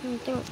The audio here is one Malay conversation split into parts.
Tengok.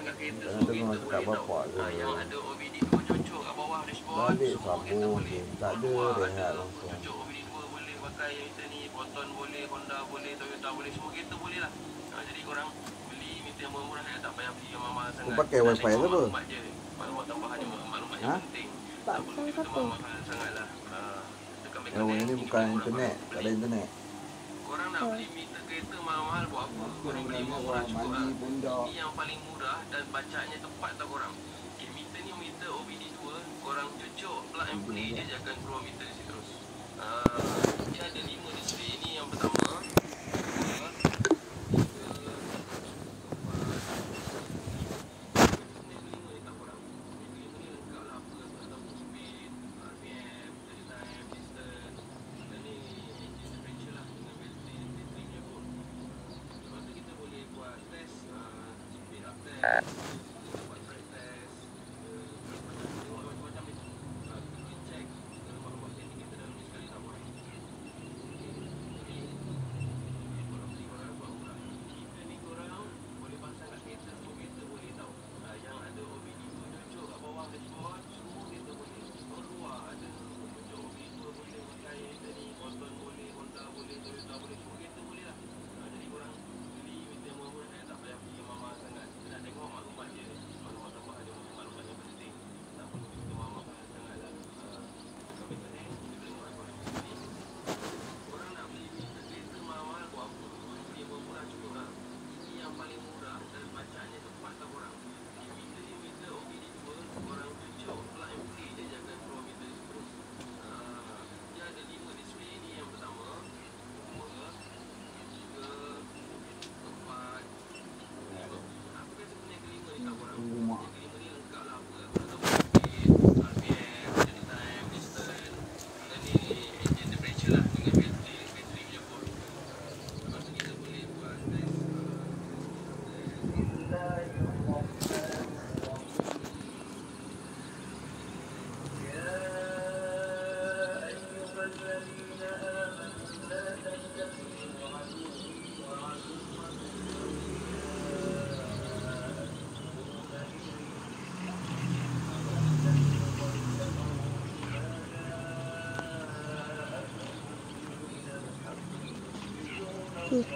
pasang kat kereta Jangan semua tengok kita kat boleh tahu. bapak ke. Yang ada OBD2 cocok kat bawah dashboard, Balik semua kita sambung boleh. je. Tak ada Keluar rehat ada langsung. cocok OBD2 boleh pakai meter ni, Proton boleh, Honda boleh, Toyota boleh, semua kereta boleh lah. Jadi korang beli meter yang murah ya, tak payah beli yang mahal sangat. Kau pakai wifi ke apa? Maklumat tambahan je, maklumat yang penting. Tak perlu satu. mahal sangat lah. Oh, ini bukan internet. Tak ada internet. Korang nak beli meter kereta mahal-mahal buat apa? Korang beli murah cukup lah. Ini yang paling murah dan bacaannya tepat tau korang. Okay, meter ni meter OBD2. Korang cucuk plug and play je akan keluar meter di situ terus. Dia ada 5 display ni. Yang pertama,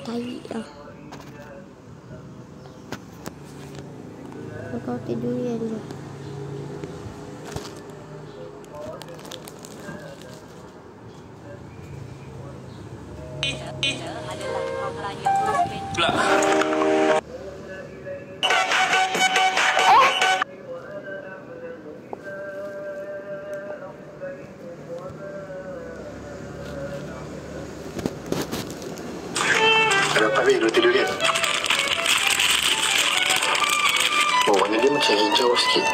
Tai lah. Kau tidur ya dia. Adalah program yang pula. Dapat ambil roti durian. Oh, warna dia macam hijau sikit.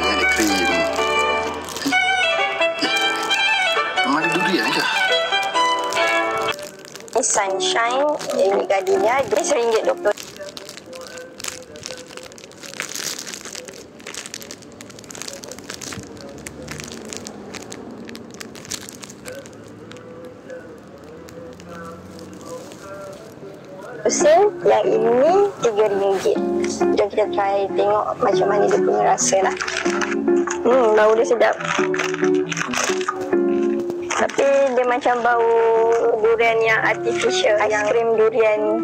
Ni ada krim. Memang ada durian ke? Ini Sunshine, ini gadinya, dia RM1.20. Yang ini RM3. Jom kita try tengok macam mana dia punya rasa lah. Bau dia sedap. Tapi dia macam bau durian yang artificial, aiskrim durian.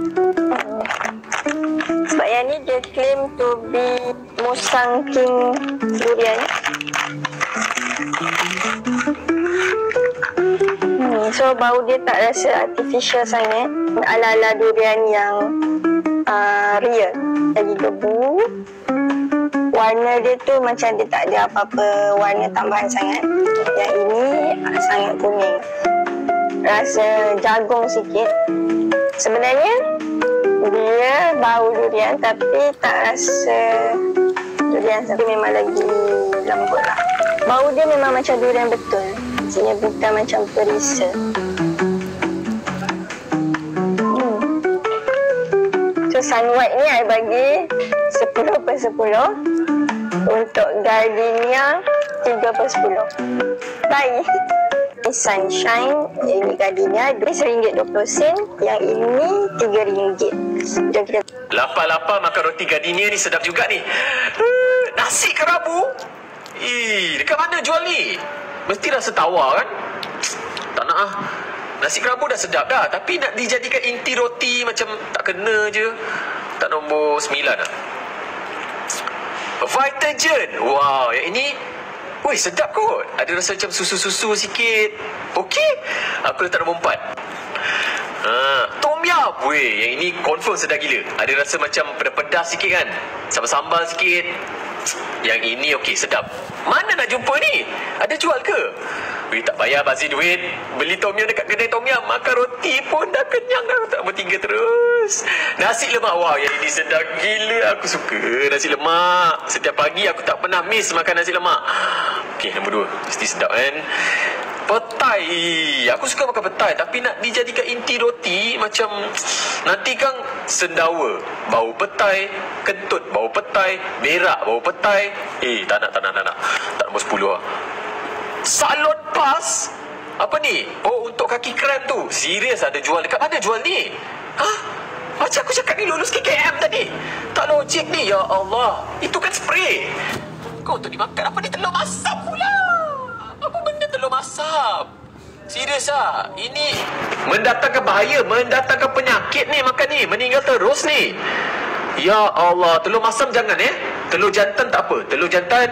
Sebab yang ni dia claim to be Musang King durian. So bau dia tak rasa artificial sangat, ala-ala durian yang real. Lagi gebu. Warna dia tu macam dia tak ada apa-apa warna tambahan sangat. Yang ini sangat kuning. Rasa jagung sikit. Sebenarnya dia bau durian tapi tak rasa durian, tapi memang lagi lembut lah. Bau dia memang macam durian betul. Maksudnya bukan macam perisa. So Sun White ni I bagi 10/10. Untuk gardenia 3/10. Bye. Sunshine Ini Gardenia RM1.20. Yang ini RM3. Jom kita Lapar-lapar makan roti Gardenia ni sedap juga ni. Nasi kerabu? Dekat mana jual ni? Mesti rasa tawar kan? Tak nak ah. Nasi kerabu dah sedap dah, tapi nak dijadikan inti roti macam tak kena je. Tak nombor 9 lah. Vitagen. Wow, yang ini sedap kot. Ada rasa macam susu-susu sikit. Okey. Aku letak nombor 4. Tom Yum. Yang ini confirm sedap gila. Ada rasa macam pedas-pedas sikit kan, sambal-sambal sikit. Yang ini okey, sedap. Mana nak jumpa ni? Ada jual ke? Tak payah bazir duit. Beli Tom Yum dekat kedai Tom Yum, makan roti pun dah kenyang dah. Tak bertiga terus. Nasi lemak. Wow, yang ini sedap gila. Aku suka nasi lemak. Setiap pagi aku tak pernah miss makan nasi lemak. Okey, nombor 2. Mesti sedap kan? Petai. Aku suka makan petai, tapi nak dijadikan inti roti macam nanti kan sendawa. Bau petai, kentut bau petai, berak bau petai. Tak nak. Tak nombor 10 lah. Salon pas. Apa ni? Oh, untuk kaki krem tu. Serius ada jual? Dekat mana jual ni? Macam aku cakap ni lulus KKM tadi. Tak logik ni. Ya Allah. Itu kan spray. Kau untuk dimakan. Apa ni telur masam pula? Apa benda telur masam? Serius lah. Ini mendatangkan bahaya, mendatangkan penyakit ni makan ni. Meninggal terus ni. Ya Allah. Telur masam jangan Telur jantan tak apa. Telur jantan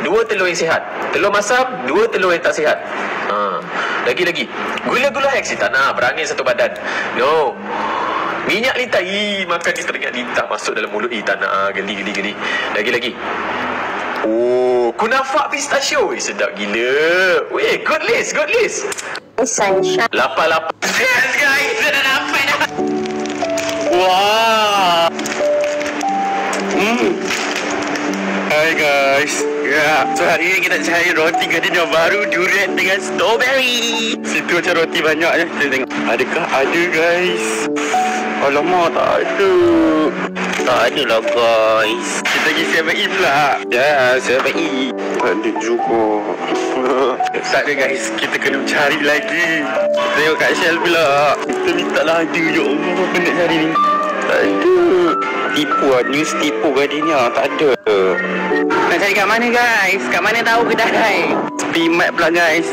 2 telur yang sihat. Telur masam 2 telur yang tak sihat. Lagi-lagi. Gula-gula hex tak nak. Berangin satu badan. No. Minyak lintah. Makan ni teringat lintah masuk dalam mulut. Tak nak. Geli. Lagi-lagi. Kunafa pistachio. Sedap gila. Good list. Sunshine. Lapar. Yes guys, dah dapat dah. Wah. Hai guys. So hari ni kita cari roti Gardenia baru, durian dengan strawberry. Situ macam roti banyak je. Kita tengok. Adakah ada guys? Alamak, tak ada. Tak ada lah guys. Kita pergi 7E pula. Ya, 7E. Tak ada juga. Tak ada guys. Kita kena cari lagi. Tengok kat shelf pula. Kita ni taklah ada. Ya Allah, apa nak cari ni? Tak ada. Tipu lah. News tipu Gardenia. Tak ada. Nak cari kat mana guys? Kat mana tahu kedai? Pimat pula guys.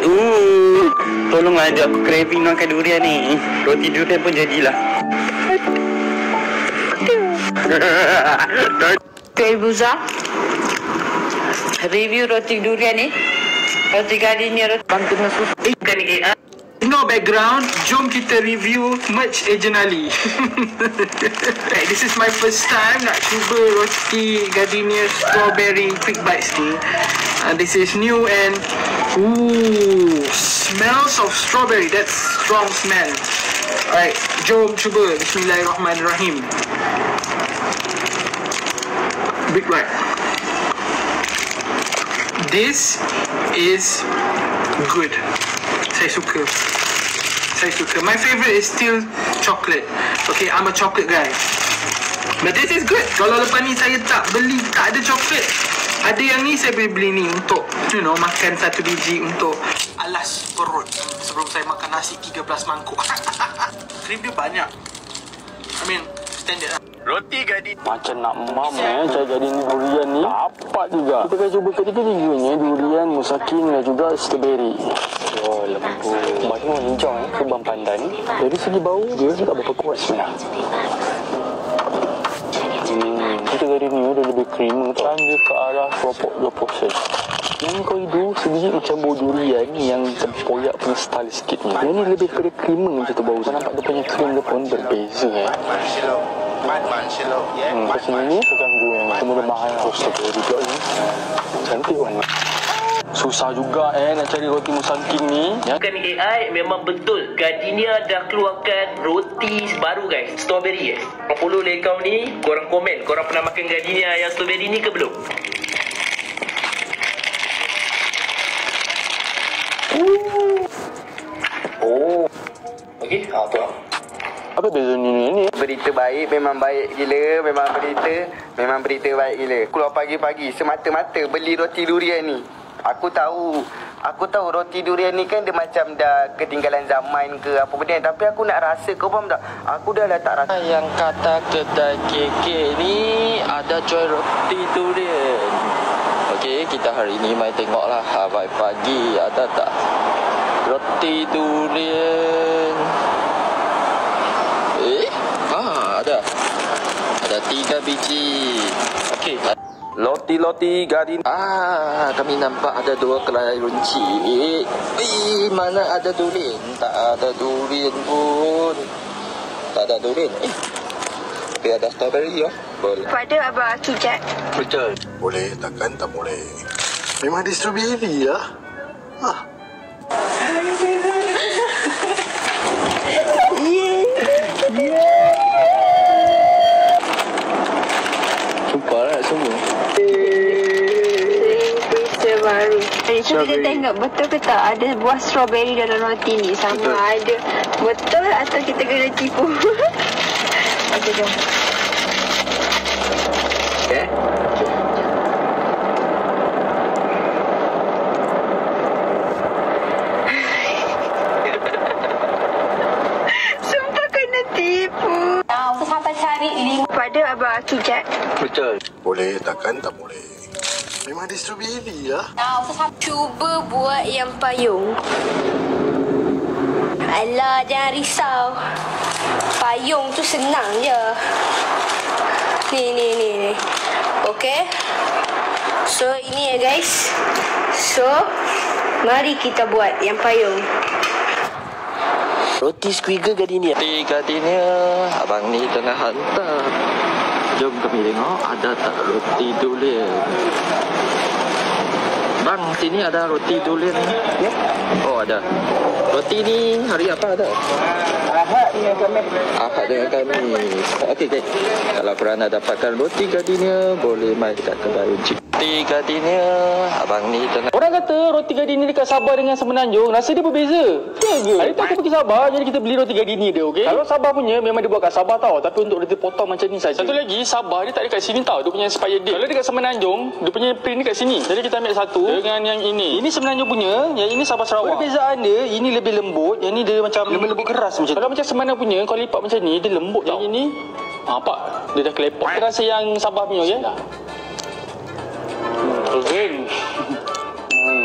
Tolonglah, ada aku craving makan durian ni. Roti durian pun jadilah. Okay, Buza. Review roti durian ni. Roti Gardenia, roti bantu susu. No background, jom kita review merch Agent Ali. This is my first time nak cuba roti Gardenia strawberry quick bites ni. This is new and smells of strawberry. That's strong smell. Alright, jom cuba. Bismillahirrahmanirrahim. Big bite. This is good. Saya suka. My favorite is still chocolate. Okay, I'm a chocolate guy. But this is good. Kalau lepas ni saya tak beli, tak ada coklat. Ada yang ni saya boleh beli ni untuk, makan satu biji untuk alas perut sebelum saya makan nasi 13 mangkuk. Krim dia banyak. I mean, standard lah. Roti Gardenia. Macam nak cari Gardenia durian ni dapat juga. Kita akan cuba ketiga-tiganya, durian, musakin dan juga strawberry. Oh, lembut. Banyak hijau kebang pandan. Dari segi bau, dia tak berapa kuat sebenarnya. Kita Gardenia dia lebih creamy kan, dia ke arah 20%. Yang kau hidup sebiji macam bau durian yang macam poyak punya style sikitnya. Yang ni lebih kepada creamy macam tu bau. Saya nampak dia punya cream dia pun berbeza Macam ni bukan gue yang semua bahan strawberry juga ni. Cantik warna. Susah juga nak cari roti musakin ni. Bukan AI, memang betul Gardenia dah keluarkan roti baru guys, strawberry guys. Korang follow account ni, korang komen, korang pernah makan Gardenia yang strawberry ni ke belum? Okey, tu lah. Apa beza ni? Berita baik, memang baik gila. Memang berita baik gila. Keluar pagi-pagi semata-mata beli roti durian ni. Aku tahu Aku tahu roti durian ni kan dia macam dah ketinggalan zaman ke apa benda, tapi aku nak rasa, kau faham tak? Aku dah tak rasa. Yang kata kedai KK ni ada jual roti durian. Okey, kita hari ni mai tengoklah pagi ada tak roti durian. Ada 3 biji. Okey. Loti Gadin. Kami nampak ada 2 kelai runcit. Mana ada durian? Tak ada durian pun. Tak ada durian. Tapi ada strawberry ya. Boleh. Pada Abang Akijat. Betul. Boleh, takkan tak boleh. Memang ada strawberry lah. Jumpa lah semua. Taster baru. Cuba kita tengok betul ke tak ada buah strawberry dalam roti ni. Sama ada betul atau kita kena tipu. Okey, jom. Okay. Sumpah kena tipu. Aku sampai cari 5 Pada Abang Akijat. Betul. Boleh, takkan tak boleh. Memang ada strawberry lah. Cuba buat yang payung. Alah, jangan risau. Payung tu senang je. Ni. Okey. So, ini ya guys. So, mari kita buat yang payung. Roti squiggle Gardenia. Roti Gardenia. Abang ni tengah hantar. Jom kami tengok ada tak roti durian. Bang, sini ada roti durian. Ya? Oh, ada. Roti ni hari apa ada? Ahad dengan kami. Ahad dengan kami. Okey. Kalau korang nak dapatkan roti Gardenia, boleh mai dekat kedai runcit. Roti Gardenia. Abang ni tengah. Orang kata roti Gardenia dekat Sabah dengan Semenanjung rasa dia berbeza. Ya ke? Hari tu aku pergi Sabah, jadi kita beli roti Gardenia dia, okey? Kalau Sabah punya memang dia buat kat Sabah tau, tapi untuk dia potong macam ni saja. Satu lagi, Sabah dia tak dekat sini tau, dia punya expired date. Kalau dekat Semenanjung, dia punya print dekat sini. Jadi kita ambil satu dengan yang ini. Ini Semenanjung punya, yang ini Sabah Sarawak. Perbezaan dia, ini lebih lembut, yang ni dia macam lembut keras macam. Kalau macam Semenanjung punya, kau lipat macam ni, dia lembut tau. Yang ini, nampak? Dia dah kelepok. Kita rasa yang Sabah punya, okey? Kering.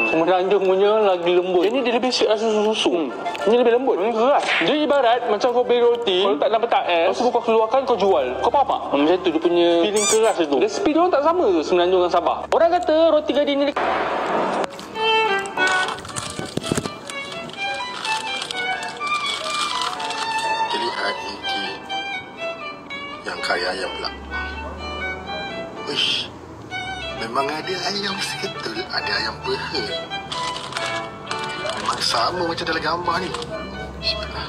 Semenanjung punya lagi lembut. Ini dia lebih sweet rasa susu. Ini lebih lembut. Ini keras. Dia ibarat macam kau beli roti, kau letak dalam petak es, lepas tu kau keluarkan, kau jual. Kau faham tak? Macam tu dia punya feeling keras tu. Resipi dia orang tak sama ke Semenanjung dengan Sabah. Orang kata roti Gardenia ni Lihat ini yang kari ayam pula. Uish, memang ada ayam seketul, ada ayam peha. Memang sama macam dalam gambar ni. Bismillah.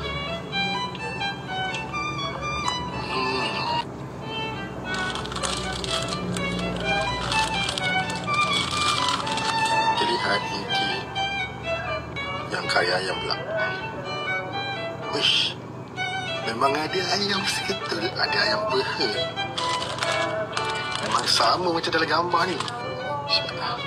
Lihat ini yang kari ayam pula. Uish, memang ada ayam seketul, ada ayam peha. Memang sama macam dalam gambar ni. Bismillah.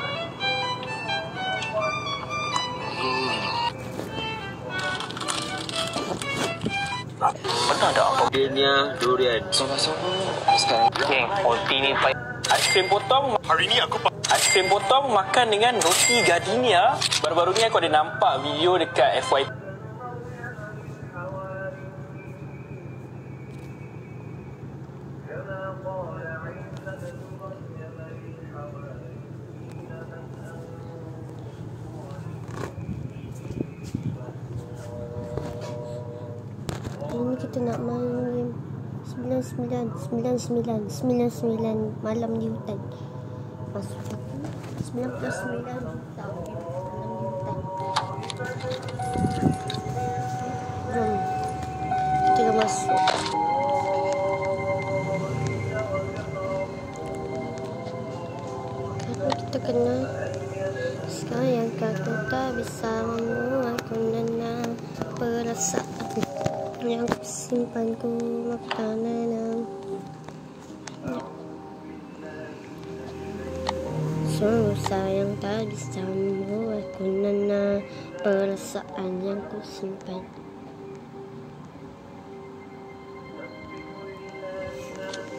Mana ada apa? Gardenia durian. Sama-sama. Sekarang. Okey, roti ni aiskrim potong. Hari ni aku aiskrim potong makan dengan roti Gardenia. Baru-baru ni aku ada nampak video dekat FYP. Ini kita nak main 99 malam di hutan. Masuk 99 malam di hutan. Jom kita masuk. Kalau kita kena sekarang kata tak bisa membuatku nenang perasaan yang simpan ku makanan. Sungguh sayang tak bisa membuatku nana perasaan yang ku simpan.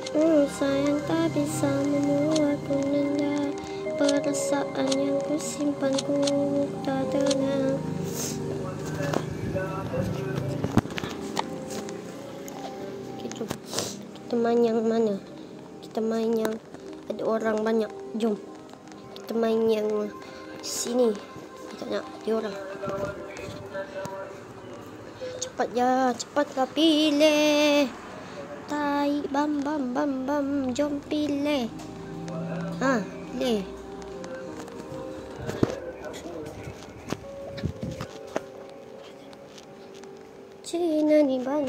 Sungguh sayang tak bisa membuatku nana perasaan yang ku simpan, ku tak tenang. Kita main yang mana? Kita main yang ada orang banyak. Jom. Kita main yang sini. Kita nak dia orang. Cepat ya, cepat kau pilih. Tai bam bam bam bam, jom pilih. Ha, pilih. Cina ni ban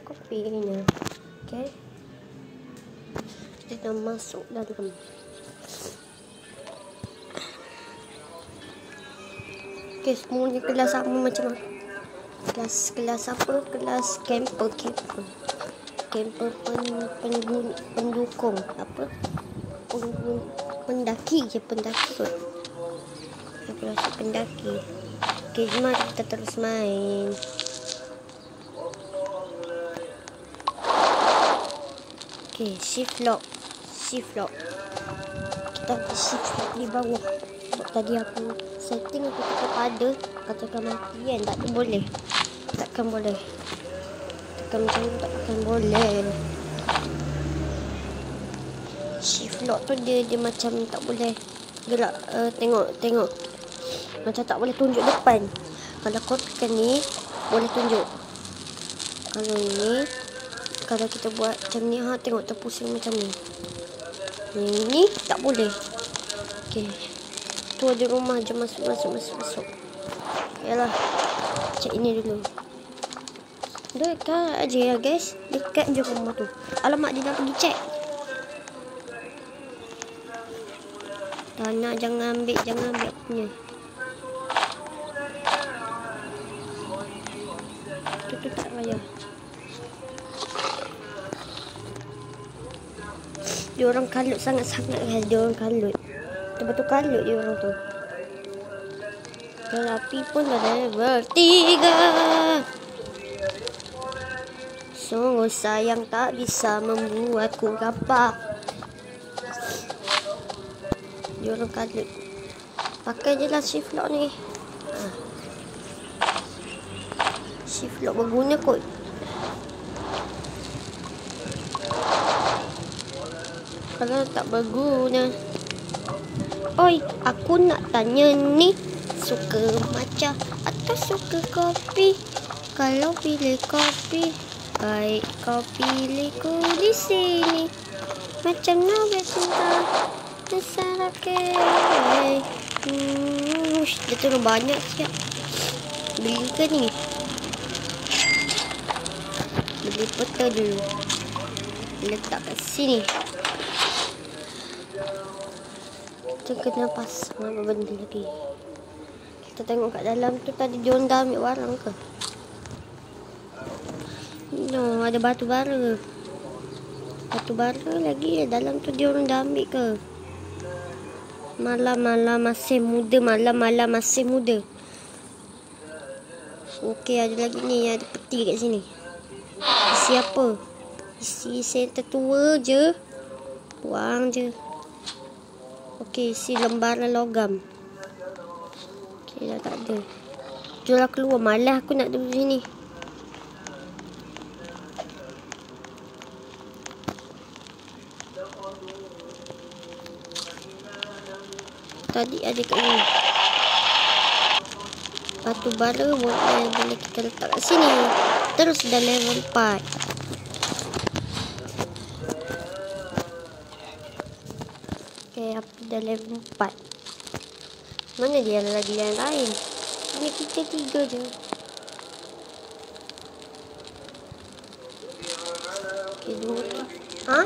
kopinya. Okay. Kita dah masuk dalam. Okay, semuanya kelas sama macam mana? Kelas apa? Kelas camper. Camper pendukung apa? Pendaki kot. Aku rasa pendaki. Okay, jom kita terus main. Okay, shift lock. Kita ada shift lock di bawah. Sebab tadi aku setting aku tetap ada. Katakan mati kan, takkan boleh. Tekan macam tu takkan boleh. Shift lock tu dia macam tak boleh gerak. Tengok. Macam tak boleh tunjuk depan. Kalau kau tekan ni, boleh tunjuk. Kalau ni, kalau kita buat macam ni, tengok terpusing macam ni. Yang ni tak boleh. Okay. Tu ada rumah, jom masuk. Yalah. Cek ini dulu. Dekat aja ya guys. Dekat je rumah tu. Alamak, dia dah pergi cek. Tanah jangan ambil punya. Tu tak payah. Dia orang kalut sangat-sangat guys. Dia orang kalut. Betul-betul kalut dia orang tu. Dan api pun dah level 3. Sungguh sayang tak bisa membuatku gapak. Dia orang kalut. Pakai je lah shift lock ni. Shift lock berguna kot. Kalau tak berguna. Oi, aku nak tanya ni, suka matcha atau suka kopi? Kalau pilih kopi, baik kau pilihku di sini. Macam Nobel cinta Nasarake. Dia turun banyak siap. Beli ke ni? Beli peta dulu. Letak kat sini. Kita kena pasang apa benda lagi. Kita tengok kat dalam tu tadi dia orang dah ambil barang ke? No, ada batu bara. Batu bara lagi dalam tu dia orang dah ambil ke? Malam masih muda. Okey, ada lagi ni, ada peti kat sini. Isi apa? Isi senter tua je. Buang je. Okey, isi lembaran logam. Okey, dah tak ada. Jomlah keluar, malas aku nak duduk sini. Tadi ada kat sini. Batu bara boleh kita letak kat sini. Terus dah level 4. Okay, api dah level 4. Mana dia lagi yang lain? Ini kita 3 je. Okay, 2. Ha?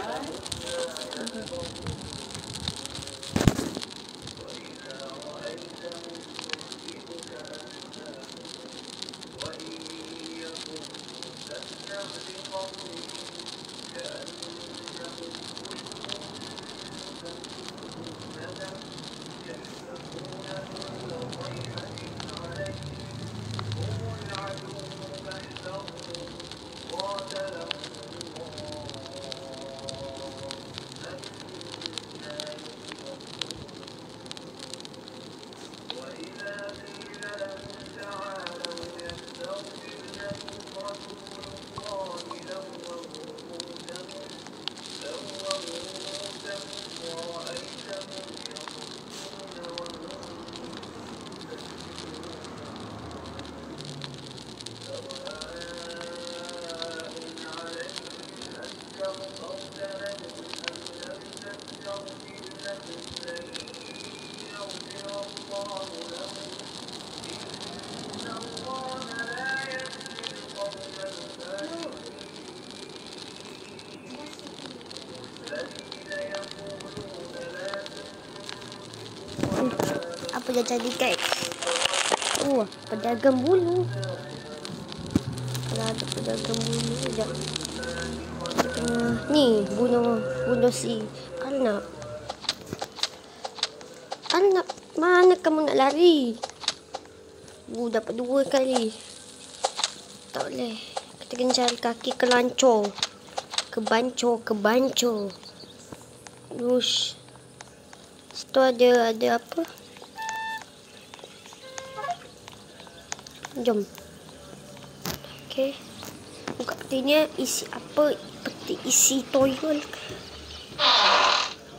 Apa dah jadi guys? Pedagang bulu. Kalau ada pedagang bulu sekejap. Kita kena ni bunuh si Arnab. Arnab, mana kamu nak lari? Dapat 2 kali. Tak boleh. Kita kena cari kaki kelancor. Kebancor. Ush. Situ ada apa? Jom. Okey. Buka petinya, isi apa? Peti isi toyol.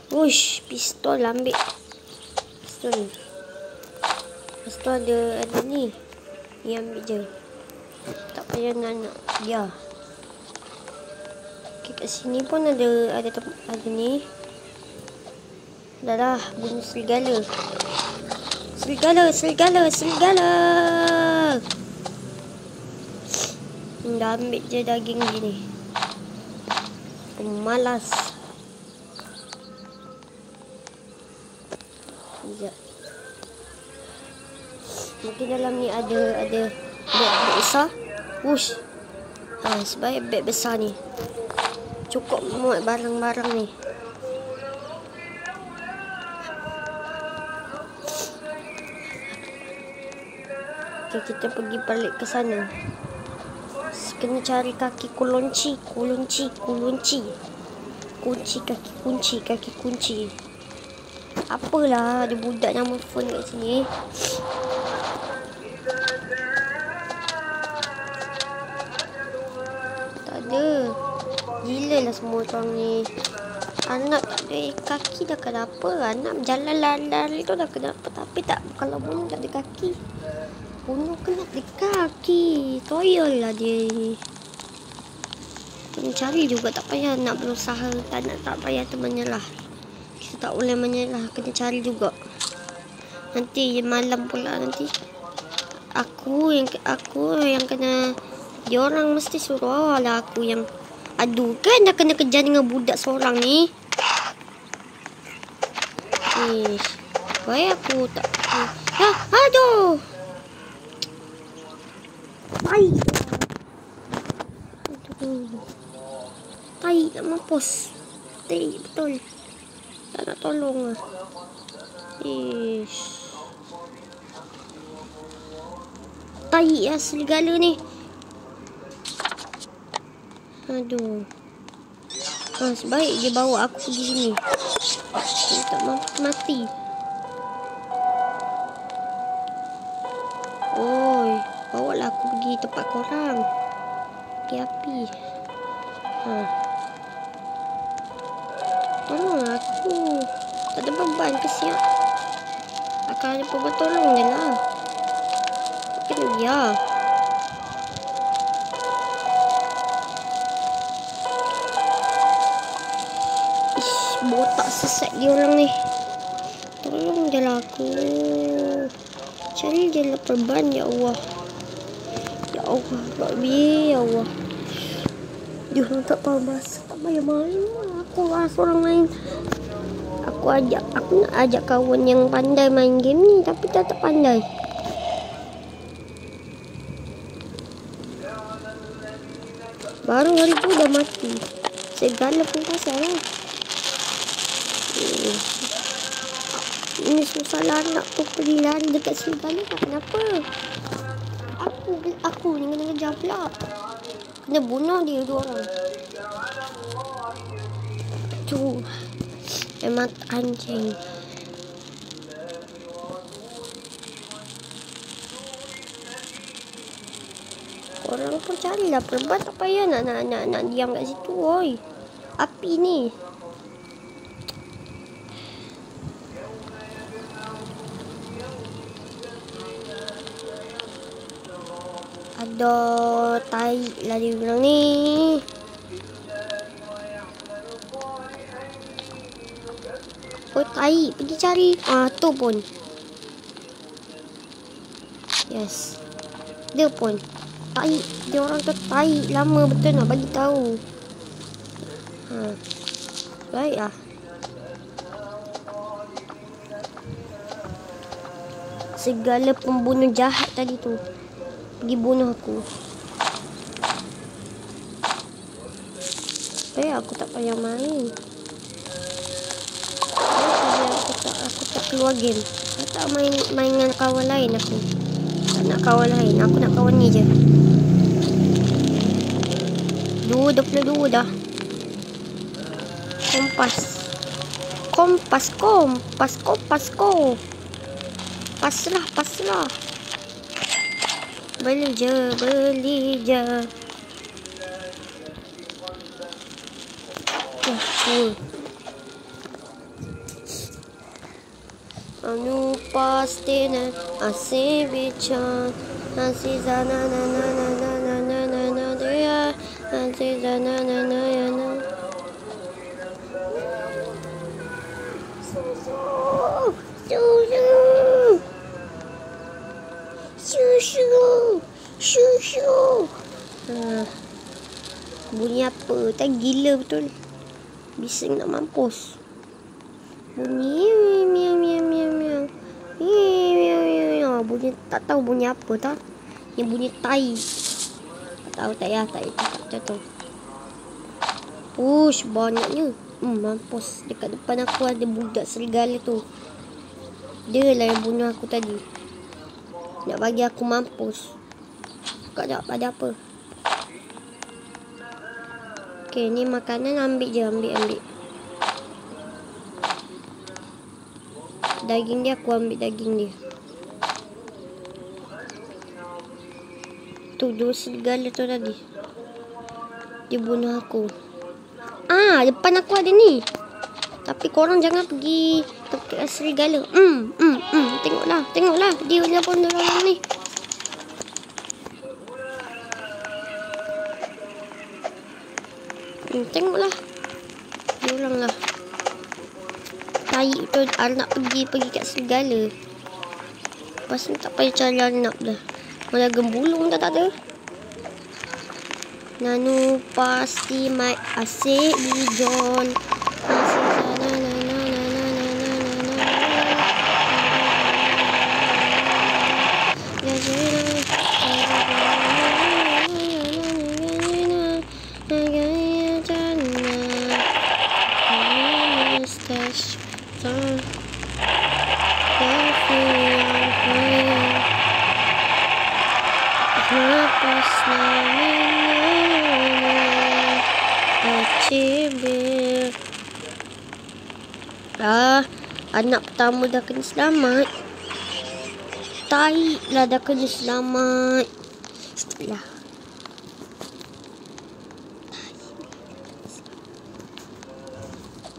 Ush, pistol ambil. Pistol. Lepas tu ada ni. Ni ambil je. Tak payah nak dia. Okey, kat sini pun ada ni. Dah bunuh serigala. Serigala. Dah ambil je daging gini. Pemalas. Sekejap. Mungkin dalam ni ada beg besar. Wush. Sebaik beg besar ni. Cukup muat barang-barang ni. Okay, kita pergi balik ke sana. Kena cari kaki kunci. Kaki kunci. Apalah, ada budak nama phone kat sini. Tak ada. Gila lah semua orang ni. Anak tak ada kaki dah kenapa? Anak jalan lari tu dah kenapa? Tapi tak, kalau bunuh tak ada kaki. Bunuh kena di kaki. Toyol lah dia ni. Kena cari juga. Tak payah nak berusaha. Tak payah menyerah. Kita tak boleh menyerah. Kena cari juga. Nanti malam pula nanti. Aku yang kena. Diorang mesti suruh lah aku yang. Aduh, kan dah kena kejar dengan budak seorang ni. Baik aku tak. Aduh. Tai nak mampus. Tai betul. Tak nak tolong lah. Tai lah serigala ni. Aduh. Sebaik dia bawa aku pergi sini. Dia tak mampu mati. Oi, bawalah aku pergi tempat korang. Pergi api. Tolong aku. Tak ada beban ke siap. Akan ada beban tolong je lah. Kena biar. Botak sesat dia orang ni. Tolong je lah aku. Cari je lah perban, ya Allah. Ya Allah, Rabbi, ya Allah. Dia orang tak tahu bahasa. Tak payah main. Aku rasa orang main. Aku nak ajak kawan yang pandai main game ni. Tapi tak pandai. Baru hari tu dah mati. Segala pun pasal lah. Ini susah lah nak tu pergi lari dekat serigala tak kenapa. Aku ni kena kejar pula. Kena bunuh dia dua orang. Tu memang anjing. Orang pun carilah perban, tak payah nak diam kat situ. Oi, api ni. Ada tai lah dia bilang ni. Apa tai? Pergi cari. Tu pun. Yes. Dia pun. Tai. Dia orang tu tai. Lama betul nak bagi tahu. Baiklah. Segala pembunuh jahat tadi tu pergi bunuh aku. Aku tak payah main. Aku tak keluar game. Aku tak main dengan kawan lain aku. Tak nak kawan lain. Aku nak kawan ni je. 22 dah. Kompas. Paslah. Beli je. Anu pasti na asyik bicara asyik zana na dia asyik zana na susu. Bunyi apa? Tak gila betul. Bising nak mampus. Bunyi miau. Bunyi tak tahu bunyi apa tak. Yang bunyi tai. Tak tahu tak ya, tak macam tu. Push banyaknya. Mampus. Dekat depan aku ada budak serigala tu. Dia lah yang bunuh aku tadi. Nak bagi aku mampus. Kau tak ada apa. Okay, ni makanan ambil je. Ambil. Daging dia aku ambil daging dia. Tu dua serigala tu tadi. Dia bunuh aku. Depan aku ada ni. Tapi korang jangan pergi ke serigala. Tengoklah. Dia pun orang ni. Tengoklah. Dia orang lah. Tai tu nak pergi kat serigala. Lepas ni tak payah cari anak dah. Malah gembulung dah tak ada. Nanu pasti mai asyik di John. Anak pertama dah kena selamat. Tai lah dah kena selamat. Setelah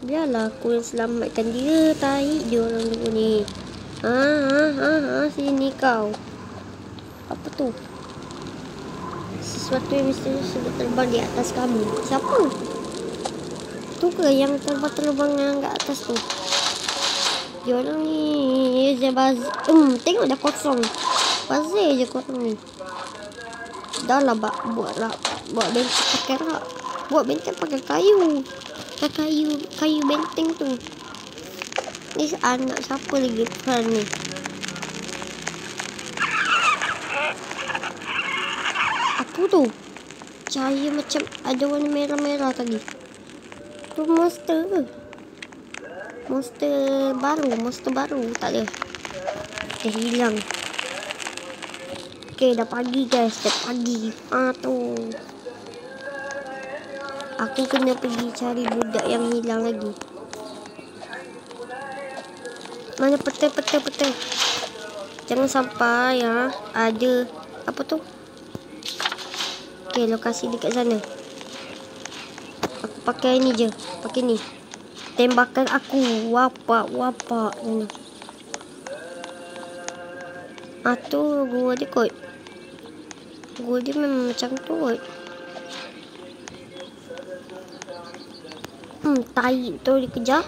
biarlah aku yang selamatkan dia. Tai dia orang dulu ni. Sini kau. Apa tu? Sesuatu yang misterius sudah terbang di atas kamu. Siapa? Tu ke yang terbang yang kat atas tu? Dia orang ni tengok dah kosong. Bazir je korang ni. Dah lah buat benteng pakai rak. Buat benteng pakai kayu. Kayu benteng tu. Ni anak siapa lagi kan ni? Apa tu? Cahaya macam ada warna merah-merah tadi. Tu monster ke? Monster baru tak ada. Dah hilang. Okay, dah pagi guys. Dah pagi. Tu. Aku kena pergi cari budak yang hilang lagi. Mana peta. Jangan sampai ada apa tu? Okay, lokasi dekat sana. Aku pakai ni je. Pakai ni. Tembakan aku. Wapak. Tu gua dia kot. Gua dia memang macam tu kot. Tai tu dia kejar.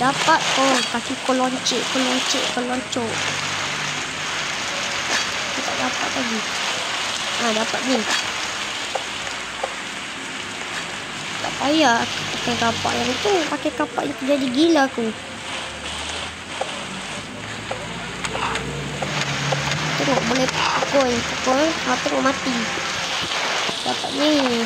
Dapat. Oh, kaki kau loncik. Tak dapat lagi. Dapat ni. Tak payah pakai kapak yang tu. Pakai kapak yang tu jadi gila aku. Tengok boleh pukul. Tengok mati. Dapat ni.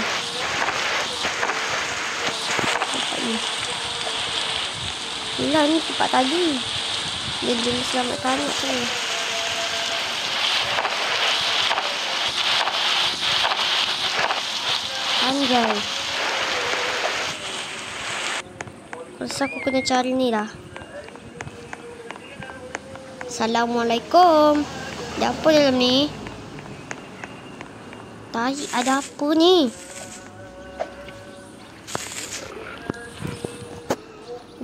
Gila ni cepat tadi. Dia selamatkan anak tu. Anjay. Rasa aku kena cari ni lah. Assalamualaikum. Ada apa dalam ni? Tahi, ada apa ni?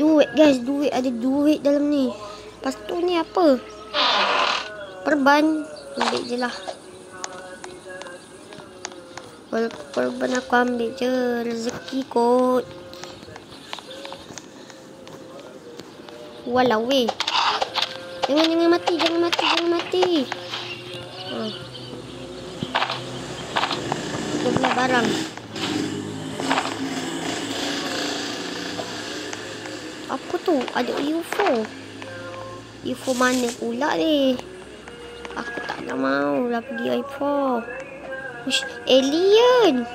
Duit guys, ada duit dalam ni. Lepas tu ni apa? Perban. Ambil je lah. Perban aku ambil je. Rezeki kot. Walau weh. Jangan mati. Kita belah barang. Apa tu? Ada UFO. UFO mana pula ni? Aku tak nak mau lah pergi UFO. Ush, alien.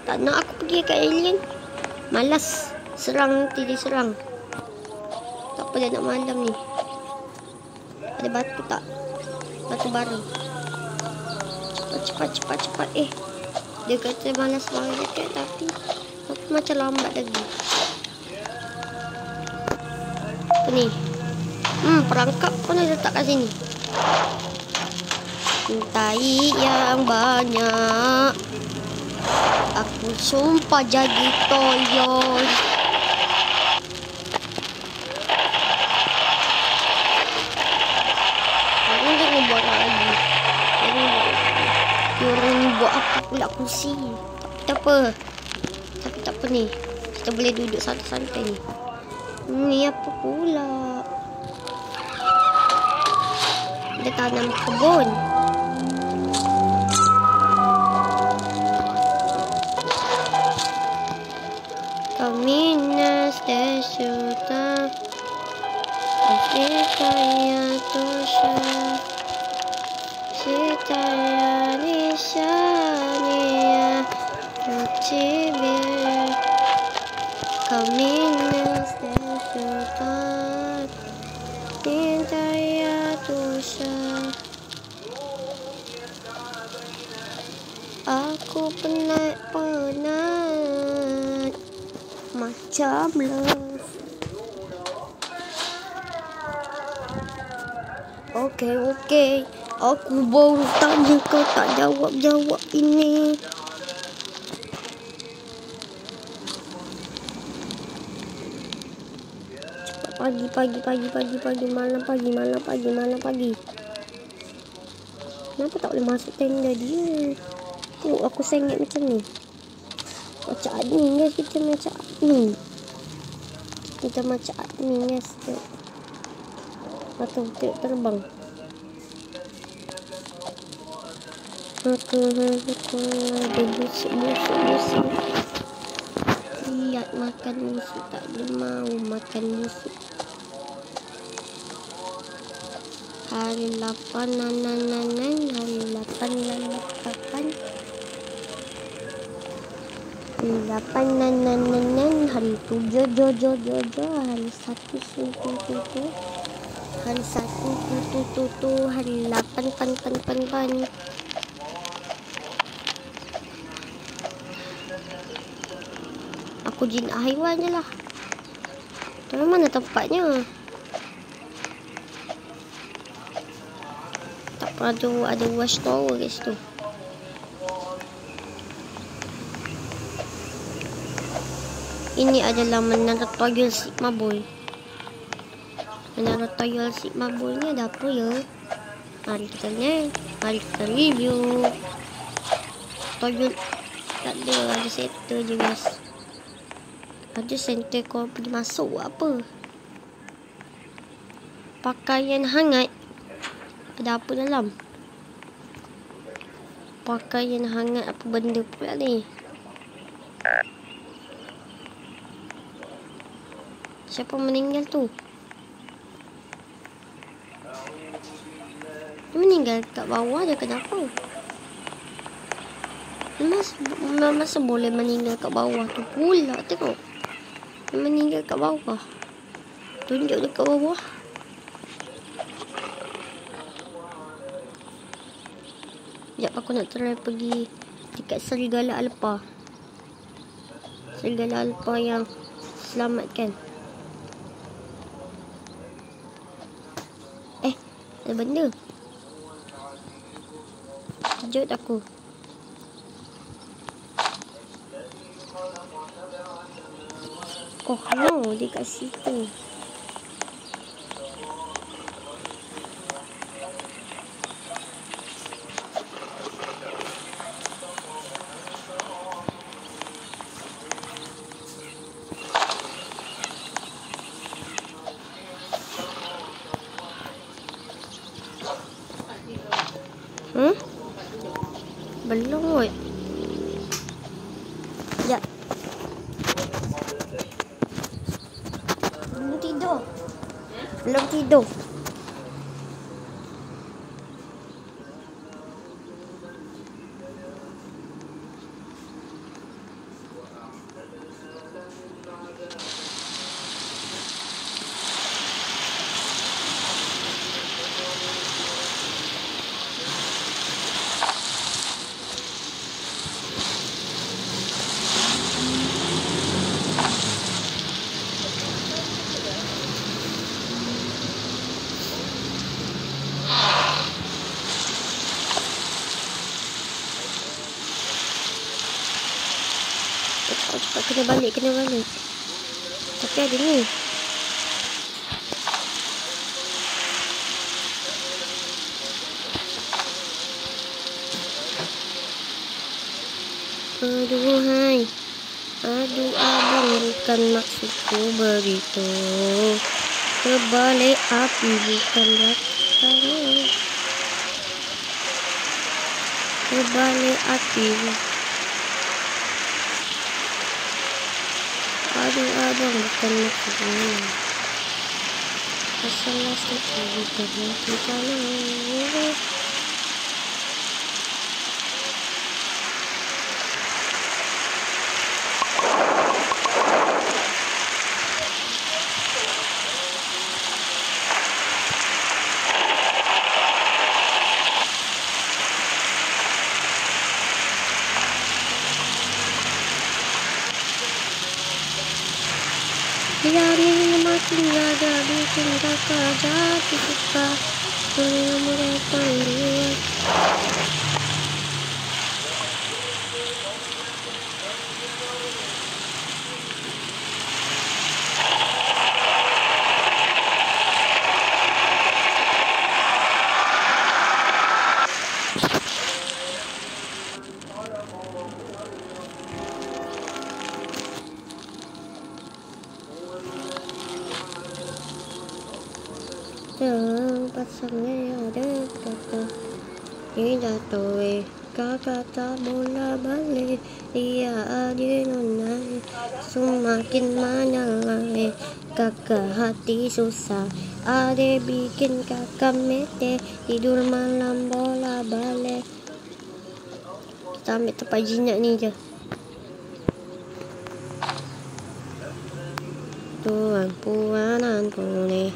Tak nak aku pergi kat alien. Malas. Serang nanti dia serang. Tak apa dah nak malam ni. Ada batu tak? Batu bara. Cepat. Dia kata malas banget dekat tapi aku macam lambat lagi. Apa ni? Perangkap kau nak letak kat sini. Tai yang banyak. Aku sumpah jadi toyol. Jangan buat lagi. Diorang ni buat apa pula kursi. Tak apa. Tapi tak apa ni. Kita boleh duduk santai-santai ni. Ni apa pula? Dia tanam kebun. Kaminas desuta Sitaya tosha Sitaya nisania Nachibir Kaminas desuta Sitaya tosha. Aku penat macam love. Okey. Aku baru tanya kau tak jawab ini. Pagi, malam pagi. Kenapa tak boleh masuk tenda dia? Tengok aku sengit macam ni. Macam admin guys, kita macam admin guys. Atau tengok terbang. Aku ada busuk. Lihat makan busuk, tak ada mau makan busuk. Hari 8 hari 8 hari 7 hari 1 suku hari 1 tutu hari 8 pan. Aku jin haiwan je lah. Dari mana tempatnya? Tak pernah ada watchtower guys tu. Ini adalah menara toyol Sigma Boy. Menara toyol Sigma Boy ni ada apa ya? Mari kita lihat. Mari kita review. Toyol tak ada center je guys. Ada center kau pergi masuk apa? Pakaian hangat. Ada apa dalam? Pakaian hangat apa benda pula ni? Siapa meninggal tu? Dia meninggal kat bawah je, kenapa? Masa boleh meninggal kat bawah tu pula, tengok. Dia meninggal kat bawah. Tunjuk dia kat bawah. Sekejap aku nak try pergi dekat serigala alpa. Serigala alpa yang selamatkan. Ada benda. Kejut aku. Oh no, dia kat situ. Belum kot. Sekejap. Belum tidur. Belum tidur. Cepat kena balik. Tapi ada ni. Aduhai. Aduh abang, bukan maksudku begitu. Kebalik api bukan rasanya. Kebalik api. Aduh abang, bukan maksudnya. Masalah sedih bukan maksudnya. Biarin makin jaga, bikin kakak jatuh suka. Dunia mereka dua. Pasangnya ada kata ini jatuh kata bola balik dia aja nonai semakin menyalai kakak hati susah ada bikin kakak mete tidur malam bola balik. Kita ambil tempat jinak ni je. Tuan puananku ni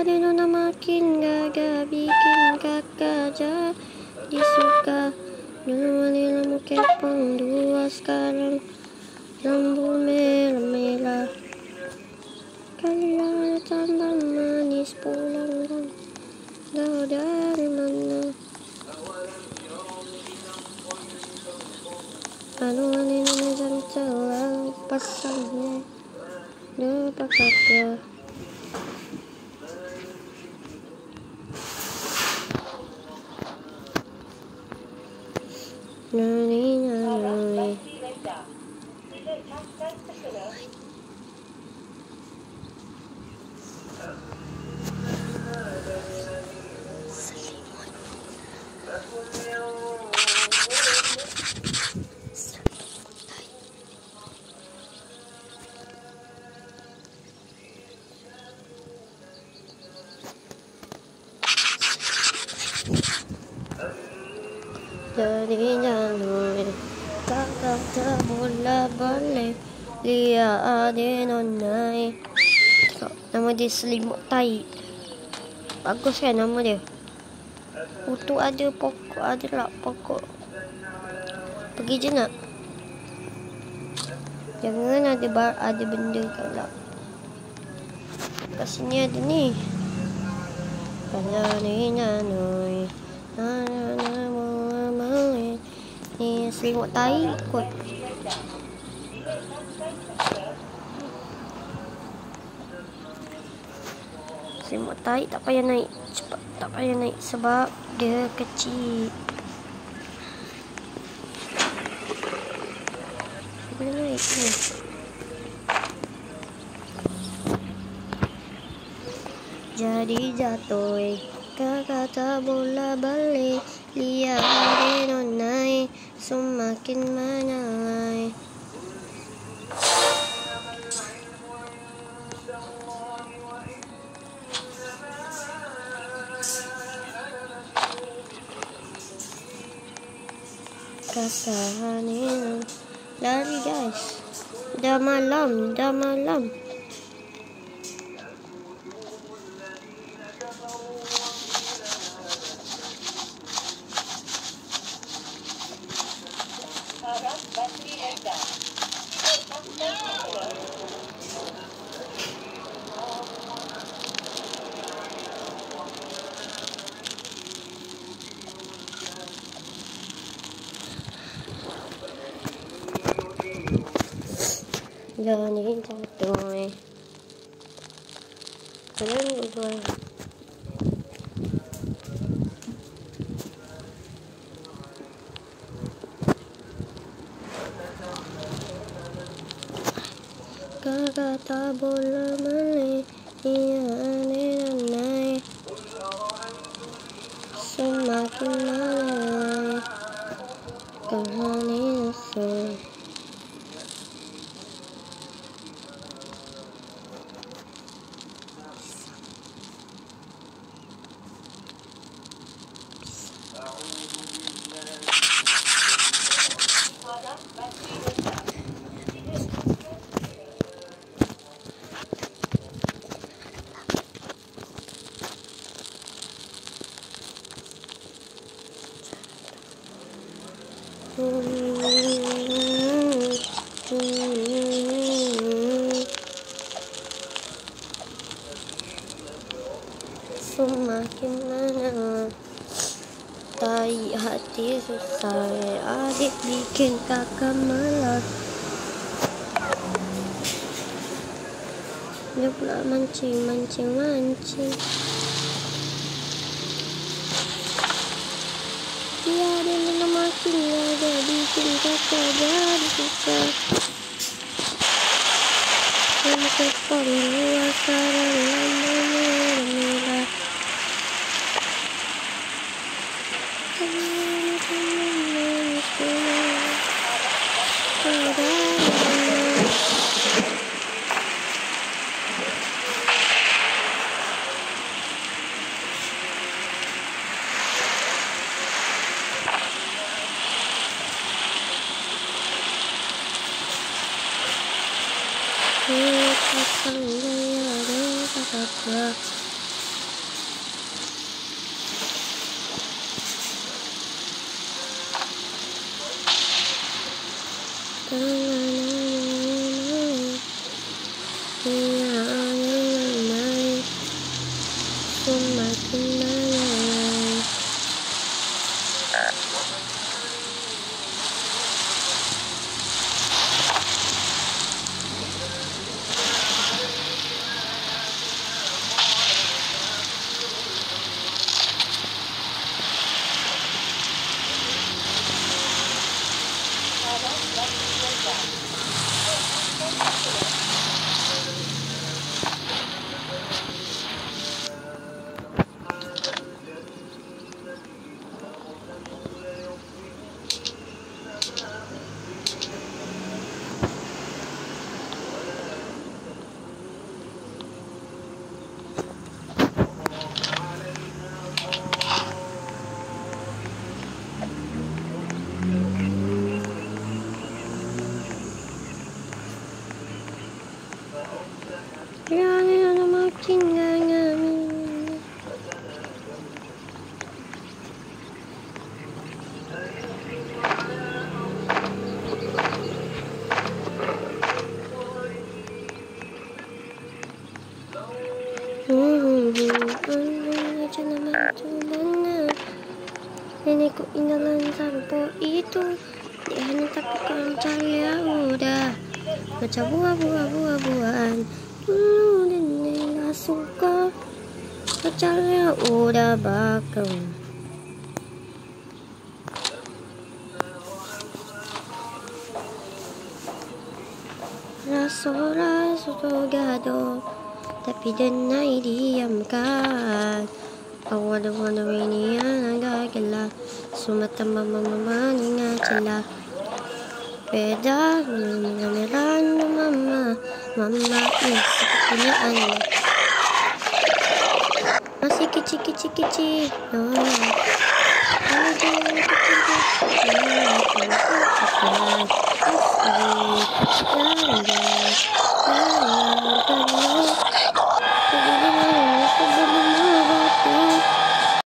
ada nona makin gagal bikin kakak jadi suka. Dulu ni lampu kepong dua, sekarang lampu merah-merah. Kalau tambah manis pulang dan kau dari mana? Aduh ni nona jam telah pasangnya lupa kata. bola balik lihat ada nonai. Nama dia Selimut Tai. Bagus kan nama dia. Tu ada pokok, ada tak pokok. Pergi je nak. Jangan ada benda kat kat sini ada ni. Kalau ni nanoi. Ni Selimut Tai kot. Selimut Tai tak payah naik cepat, tak payah naik sebab dia kecil. Boleh naik ni. Jadi jatuh, kakak tak bola balik, lihat hari nonai semakin menai. Kakak ni lari guys, dah malam, dah malam. Jangan ni jatuh. Kalian buat. Kakak tak boleh balik, ia aneh naik semakin malai. Kahani nafsu. Semakin mana tai hati susah, adik bikin kakak malas. Dia pula mancing. Dia ada mana makin ada bikin kakak jadi susah. Yang kepong luar sarang lama-lama. Jangan makin ngami. Nenekku ingalan sampo itu dia hanya tapi kurang cahaya udah macam buah-buahan dulu nenek gak suka cahaya udah bakal rasa gado tapi denai diamkan. Awal warna ini yang agak sumata mama ingat celah beda memeran mama ni sepertinya aneh masih kecil oh